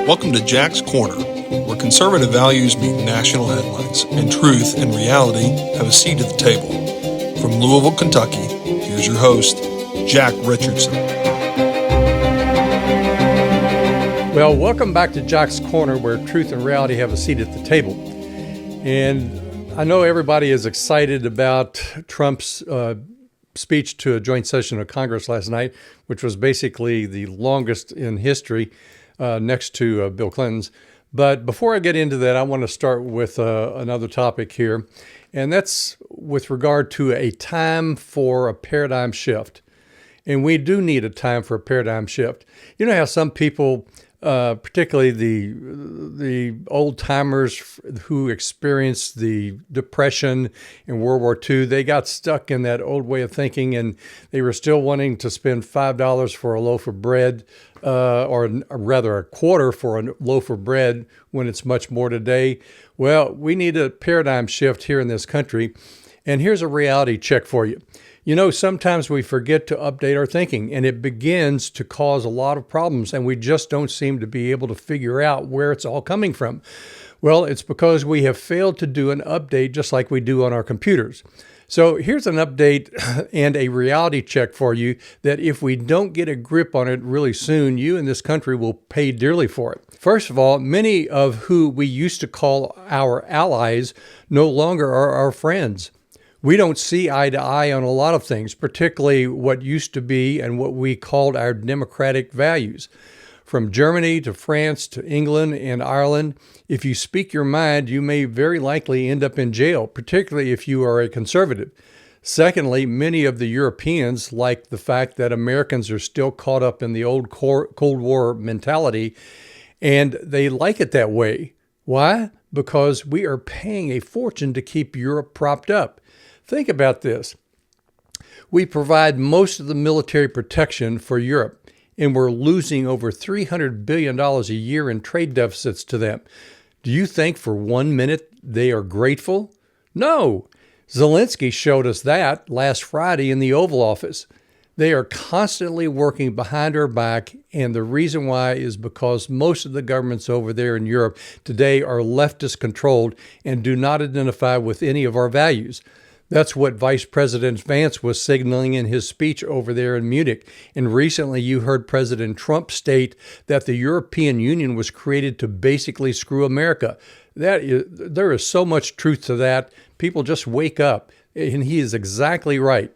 Welcome to Jack's Corner, where conservative values meet national headlines, and truth and reality have a seat at the table. From Louisville, Kentucky, here's your host, Jack Richardson. Well, welcome back to Jack's Corner, where truth and reality have a seat at the table. And I know everybody is excited about Trump's speech to a joint session of Congress last night, which was basically the longest in history, next to Bill Clinton's. But before I get into that, I want to start with another topic here, and that's with regard to a time for a paradigm shift. And we do need a time for a paradigm shift. You know how some people, particularly the old timers who experienced the Depression in World War II, they got stuck in that old way of thinking, and they were still wanting to spend $5 for a loaf of bread, or rather a quarter for a loaf of bread when it's much more today. Well, we need a paradigm shift here in this country. And here's a reality check for you. You know, sometimes we forget to update our thinking, and it begins to cause a lot of problems, and we just don't seem to be able to figure out where it's all coming from. Well, it's because we have failed to do an update just like we do on our computers. So here's an update and a reality check for you that if we don't get a grip on it really soon, you in this country will pay dearly for it. First of all, many of who we used to call our allies no longer are our friends. We don't see eye to eye on a lot of things, particularly what used to be and what we called our democratic values. From Germany to France to England and Ireland, if you speak your mind, you may very likely end up in jail, particularly if you are a conservative. Secondly, many of the Europeans like the fact that Americans are still caught up in the old Cold War mentality, and they like it that way. Why? Because we are paying a fortune to keep Europe propped up. Think about this. We provide most of the military protection for Europe, and we're losing over $300 billion a year in trade deficits to them. Do you think for 1 minute they are grateful? No. Zelensky showed us that last Friday in the Oval Office. They are constantly working behind our back, and the reason why is because most of the governments over there in Europe today are leftist controlled and do not identify with any of our values. That's what Vice President Vance was signaling in his speech over there in Munich. And recently you heard President Trump state that the European Union was created to basically screw America. There is so much truth to that. People just wake up. And he is exactly right.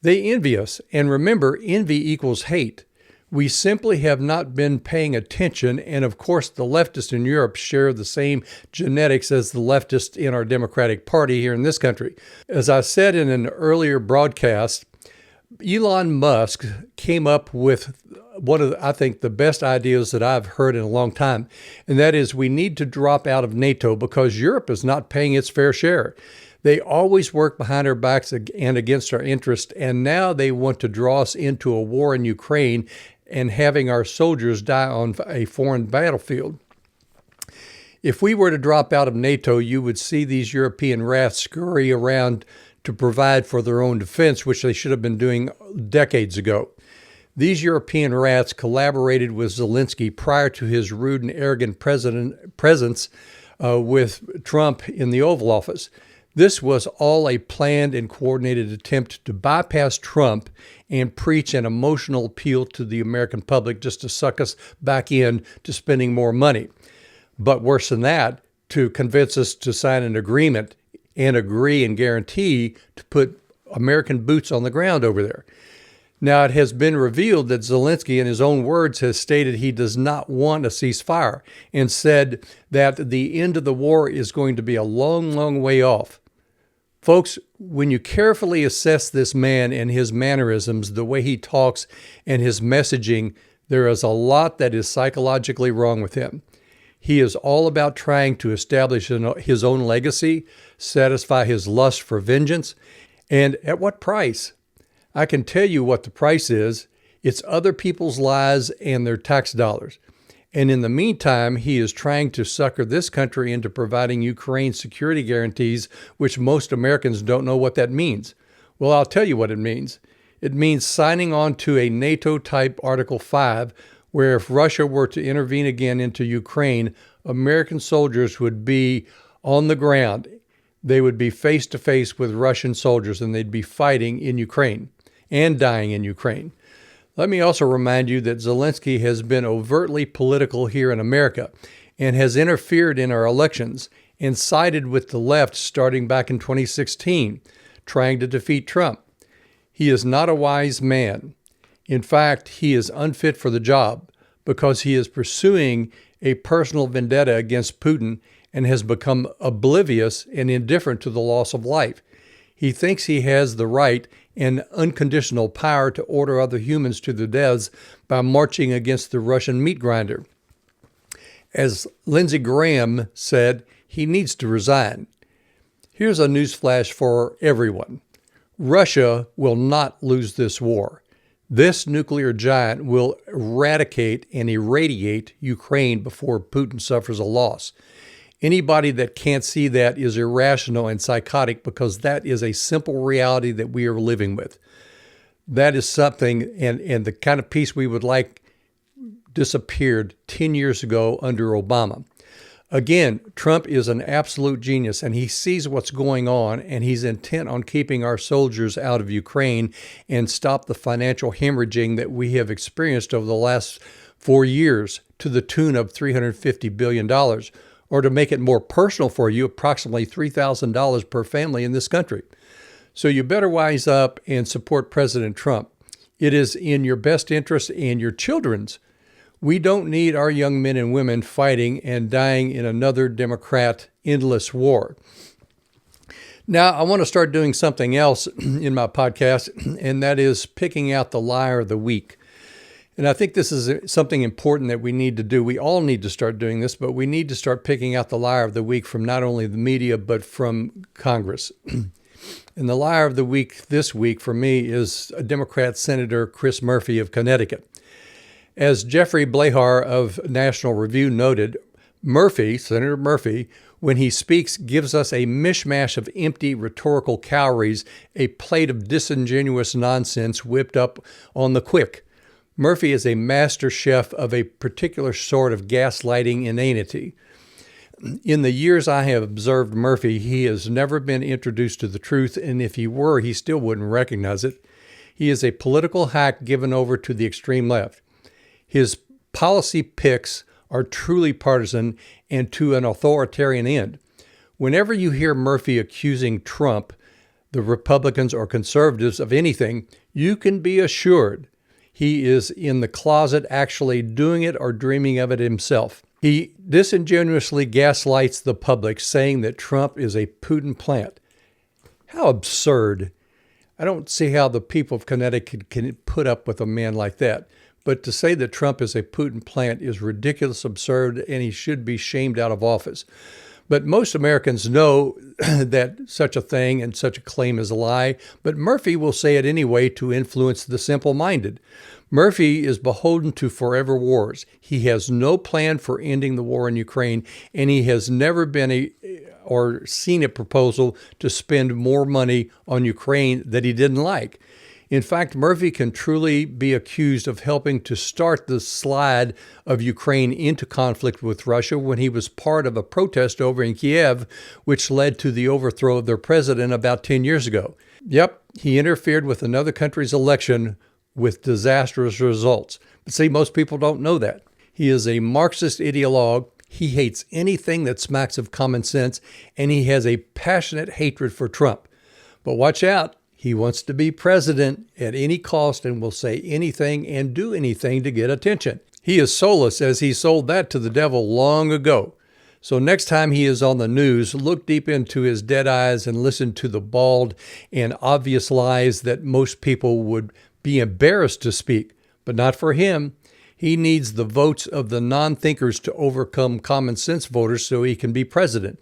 They envy us. And remember, envy equals hate. We simply have not been paying attention, and of course the leftists in Europe share the same genetics as the leftists in our Democratic Party here in this country. As I said in an earlier broadcast, Elon Musk came up with one of, I think, the best ideas that I've heard in a long time, and that is we need to drop out of NATO because Europe is not paying its fair share. They always work behind our backs and against our interests, and now they want to draw us into a war in Ukraine and having our soldiers die on a foreign battlefield. If we were to drop out of NATO, you would see these European rats scurry around to provide for their own defense, which they should have been doing decades ago. These European rats collaborated with Zelensky prior to his rude and arrogant presence with Trump in the Oval Office. This was all a planned and coordinated attempt to bypass Trump and preach an emotional appeal to the American public just to suck us back in to spending more money. But worse than that, to convince us to sign an agreement and agree and guarantee to put American boots on the ground over there. Now, it has been revealed that Zelensky, in his own words, has stated he does not want a ceasefire and said that the end of the war is going to be a long, long way off. Folks, when you carefully assess this man and his mannerisms, the way he talks and his messaging, there is a lot that is psychologically wrong with him. He is all about trying to establish his own legacy, satisfy his lust for vengeance, and at what price? I can tell you what the price is. It's other people's lives and their tax dollars. And in the meantime, he is trying to sucker this country into providing Ukraine security guarantees, which most Americans don't know what that means. Well, I'll tell you what it means. It means signing on to a NATO-type Article 5, where if Russia were to intervene again into Ukraine, American soldiers would be on the ground. They would be face to face with Russian soldiers, and they'd be fighting in Ukraine and dying in Ukraine. Let me also remind you that Zelensky has been overtly political here in America and has interfered in our elections and sided with the left starting back in 2016, trying to defeat Trump. He is not a wise man. In fact, he is unfit for the job because he is pursuing a personal vendetta against Putin and has become oblivious and indifferent to the loss of life. He thinks he has the right and unconditional power to order other humans to their deaths by marching against the Russian meat grinder. As Lindsey Graham said, he needs to resign. Here's a newsflash for everyone. Russia will not lose this war. This nuclear giant will eradicate and irradiate Ukraine before Putin suffers a loss. Anybody that can't see that is irrational and psychotic, because that is a simple reality that we are living with. That is something, and the kind of peace we would like disappeared 10 years ago under Obama. Again, Trump is an absolute genius, and he sees what's going on, and he's intent on keeping our soldiers out of Ukraine and stop the financial hemorrhaging that we have experienced over the last 4 years to the tune of $350 billion. Or to make it more personal for you, approximately $3,000 per family in this country. So you better wise up and support President Trump. It is in your best interest and your children's. We don't need our young men and women fighting and dying in another Democrat endless war. Now, I want to start doing something else in my podcast, and that is picking out the liar of the week. And I think this is something important that we need to do. We all need to start doing this, but we need to start picking out the liar of the week from not only the media, but from Congress. And the liar of the week this week for me is Democrat Senator Chris Murphy of Connecticut. As Jeffrey Blahar of National Review noted, Senator Murphy, when he speaks, gives us a mishmash of empty rhetorical calories, a plate of disingenuous nonsense whipped up on the quick. Murphy is a master chef of a particular sort of gaslighting inanity. In the years I have observed Murphy, he has never been introduced to the truth, and if he were, he still wouldn't recognize it. He is a political hack given over to the extreme left. His policy picks are truly partisan and to an authoritarian end. Whenever you hear Murphy accusing Trump, the Republicans or conservatives of anything, you can be assured he is in the closet actually doing it or dreaming of it himself. He disingenuously gaslights the public, saying that Trump is a Putin plant. How absurd. I don't see how the people of Connecticut can put up with a man like that. But to say that Trump is a Putin plant is ridiculous, absurd, and he should be shamed out of office. But most Americans know that such a thing and such a claim is a lie, but Murphy will say it anyway to influence the simple-minded. Murphy is beholden to forever wars. He has no plan for ending the war in Ukraine, and he has never been or seen a proposal to spend more money on Ukraine that he didn't like. In fact, Murphy can truly be accused of helping to start the slide of Ukraine into conflict with Russia when he was part of a protest over in Kiev, which led to the overthrow of their president about 10 years ago. Yep, he interfered with another country's election with disastrous results. But see, most people don't know that. He is a Marxist ideologue. He hates anything that smacks of common sense, and he has a passionate hatred for Trump. But watch out. He wants to be president at any cost and will say anything and do anything to get attention. He is soulless, as he sold that to the devil long ago. So next time he is on the news, look deep into his dead eyes and listen to the bald and obvious lies that most people would be embarrassed to speak, but not for him. He needs the votes of the non-thinkers to overcome common sense voters so he can be president.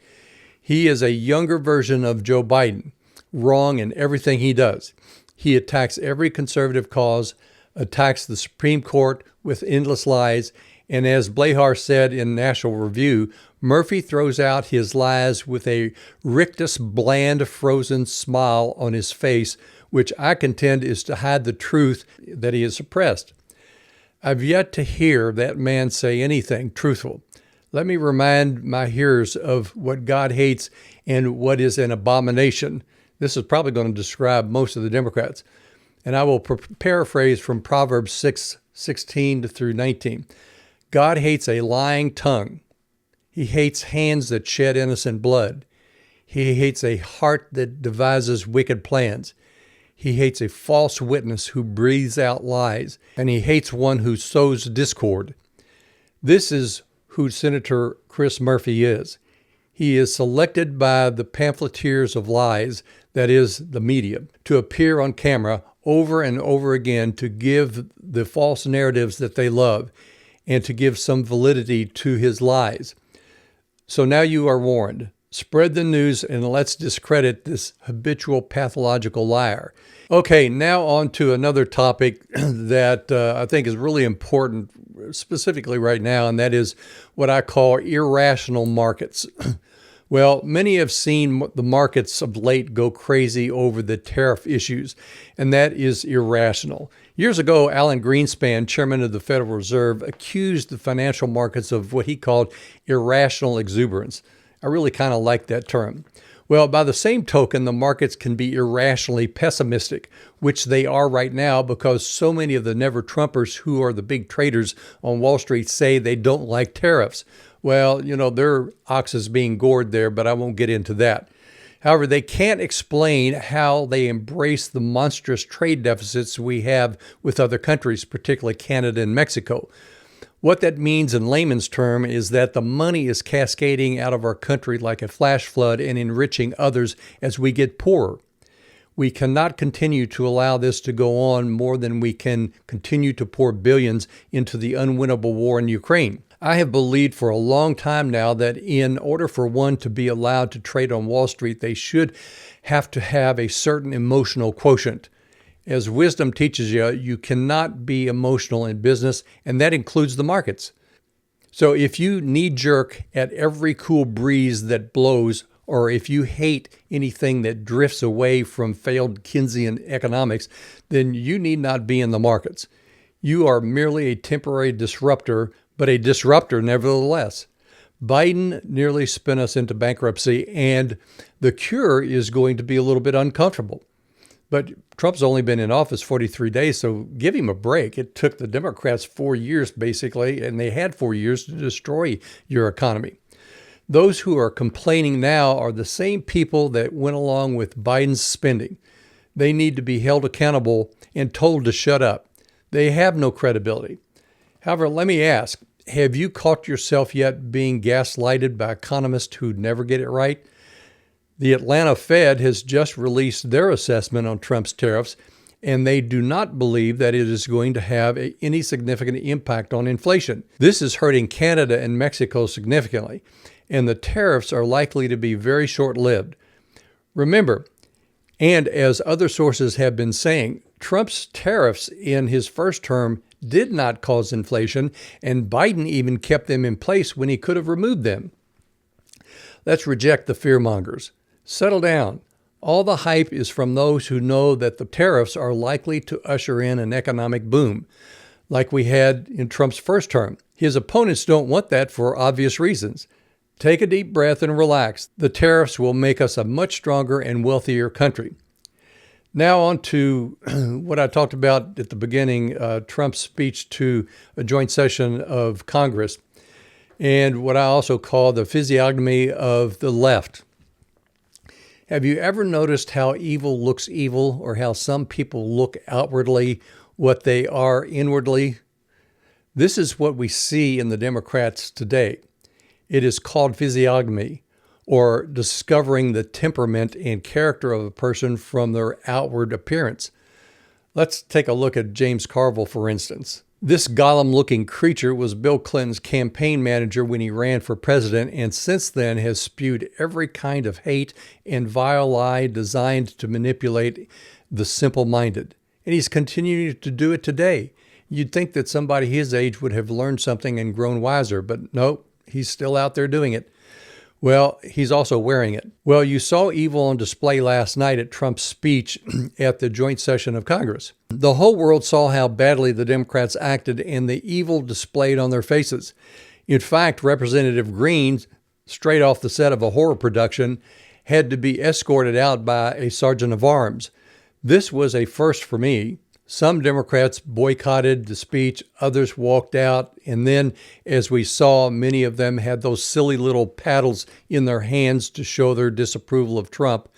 He is a younger version of Joe Biden. Wrong in everything he does. He attacks every conservative cause, attacks the Supreme Court with endless lies, and as Blahar said in National Review, Murphy throws out his lies with a rictus, bland, frozen smile on his face, which I contend is to hide the truth that he has suppressed. I've yet to hear that man say anything truthful. Let me remind my hearers of what God hates and what is an abomination. This is probably going to describe most of the Democrats. And I will paraphrase from Proverbs 6:16 through 19. God hates a lying tongue. He hates hands that shed innocent blood. He hates a heart that devises wicked plans. He hates a false witness who breathes out lies. And he hates one who sows discord. This is who Senator Chris Murphy is. He is selected by the pamphleteers of lies, that is, the media, to appear on camera over and over again to give the false narratives that they love and to give some validity to his lies. So now you are warned. Spread the news and let's discredit this habitual pathological liar. Okay, now on to another topic that I think is really important, specifically right now, and that is what I call irrational markets. Well, many have seen the markets of late go crazy over the tariff issues, and that is irrational. Years ago, Alan Greenspan, chairman of the Federal Reserve, accused the financial markets of what he called irrational exuberance. I really kind of like that term. Well, by the same token, the markets can be irrationally pessimistic, which they are right now because so many of the never-Trumpers who are the big traders on Wall Street say they don't like tariffs. Well, their ox is being gored there, but I won't get into that. However, they can't explain how they embrace the monstrous trade deficits we have with other countries, particularly Canada and Mexico. What that means in layman's term is that the money is cascading out of our country like a flash flood and enriching others as we get poorer. We cannot continue to allow this to go on more than we can continue to pour billions into the unwinnable war in Ukraine. I have believed for a long time now that in order for one to be allowed to trade on Wall Street, they should have to have a certain emotional quotient. As wisdom teaches you, you cannot be emotional in business, and that includes the markets. So if you knee-jerk at every cool breeze that blows, or if you hate anything that drifts away from failed Keynesian economics, then you need not be in the markets. You are merely a temporary disruptor, but a disruptor nevertheless. Biden nearly spun us into bankruptcy, and the cure is going to be a little bit uncomfortable. But Trump's only been in office 43 days, so give him a break. It took the Democrats 4 years, basically, and they had 4 years to destroy your economy. Those who are complaining now are the same people that went along with Biden's spending. They need to be held accountable and told to shut up. They have no credibility. However, let me ask, have you caught yourself yet being gaslighted by economists who never get it right? The Atlanta Fed has just released their assessment on Trump's tariffs, and they do not believe that it is going to have any significant impact on inflation. This is hurting Canada and Mexico significantly, and the tariffs are likely to be very short-lived. Remember, and as other sources have been saying, Trump's tariffs in his first term did not cause inflation, and Biden even kept them in place when he could have removed them. Let's reject the fearmongers. Settle down. All the hype is from those who know that the tariffs are likely to usher in an economic boom, like we had in Trump's first term. His opponents don't want that for obvious reasons. Take a deep breath and relax. The tariffs will make us a much stronger and wealthier country. Now on to what I talked about at the beginning, Trump's speech to a joint session of Congress, and what I also call the physiognomy of the left. Have you ever noticed how evil looks evil, or how some people look outwardly what they are inwardly? This is what we see in the Democrats today. It is called physiognomy, or discovering the temperament and character of a person from their outward appearance. Let's take a look at James Carville, for instance. This Gollum-looking creature was Bill Clinton's campaign manager when he ran for president, and since then has spewed every kind of hate and vile lie designed to manipulate the simple-minded. And he's continuing to do it today. You'd think that somebody his age would have learned something and grown wiser, but no, he's still out there doing it. Well, he's also wearing it. Well, you saw evil on display last night at Trump's speech at the joint session of Congress. The whole world saw how badly the Democrats acted and the evil displayed on their faces. In fact, Representative Green, straight off the set of a horror production, had to be escorted out by a sergeant of arms. This was a first for me. Some Democrats boycotted the speech, others walked out, and then, as we saw, many of them had those silly little paddles in their hands to show their disapproval of Trump.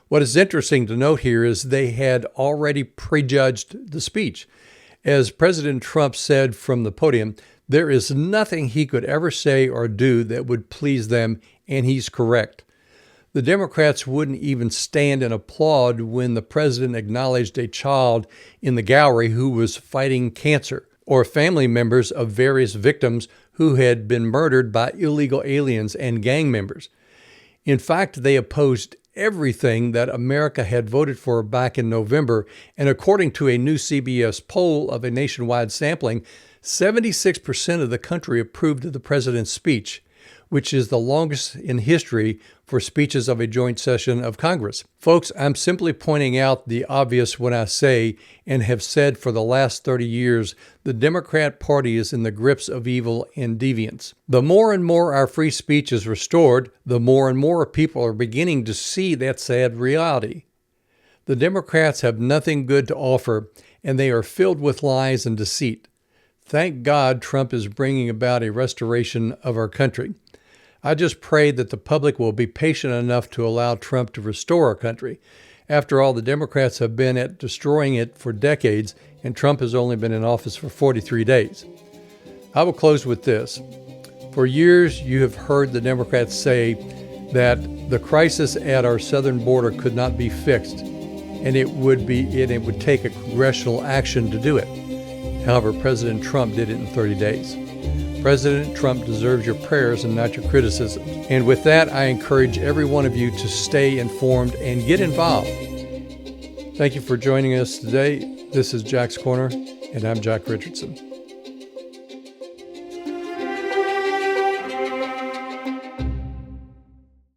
What is interesting to note here is they had already prejudged the speech. As President Trump said from the podium, there is nothing he could ever say or do that would please them, and he's correct. The Democrats wouldn't even stand and applaud when the president acknowledged a child in the gallery who was fighting cancer, or family members of various victims who had been murdered by illegal aliens and gang members. In fact, they opposed everything that America had voted for back in November, and according to a new CBS poll of a nationwide sampling, 76% of the country approved of the president's speech, which is the longest in history for speeches of a joint session of Congress. Folks, I'm simply pointing out the obvious when I say, and have said for the last 30 years, the Democrat Party is in the grips of evil and deviance. The more and more our free speech is restored, the more and more people are beginning to see that sad reality. The Democrats have nothing good to offer, and they are filled with lies and deceit. Thank God Trump is bringing about a restoration of our country. I just pray that the public will be patient enough to allow Trump to restore our country. After all, the Democrats have been at destroying it for decades, and Trump has only been in office for 43 days. I will close with this. For years, you have heard the Democrats say that the crisis at our southern border could not be fixed, and it would take a congressional action to do it. However, President Trump did it in 30 days. President Trump deserves your prayers and not your criticisms. And with that, I encourage every one of you to stay informed and get involved. Thank you for joining us today. This is Jack's Corner, and I'm Jack Richardson.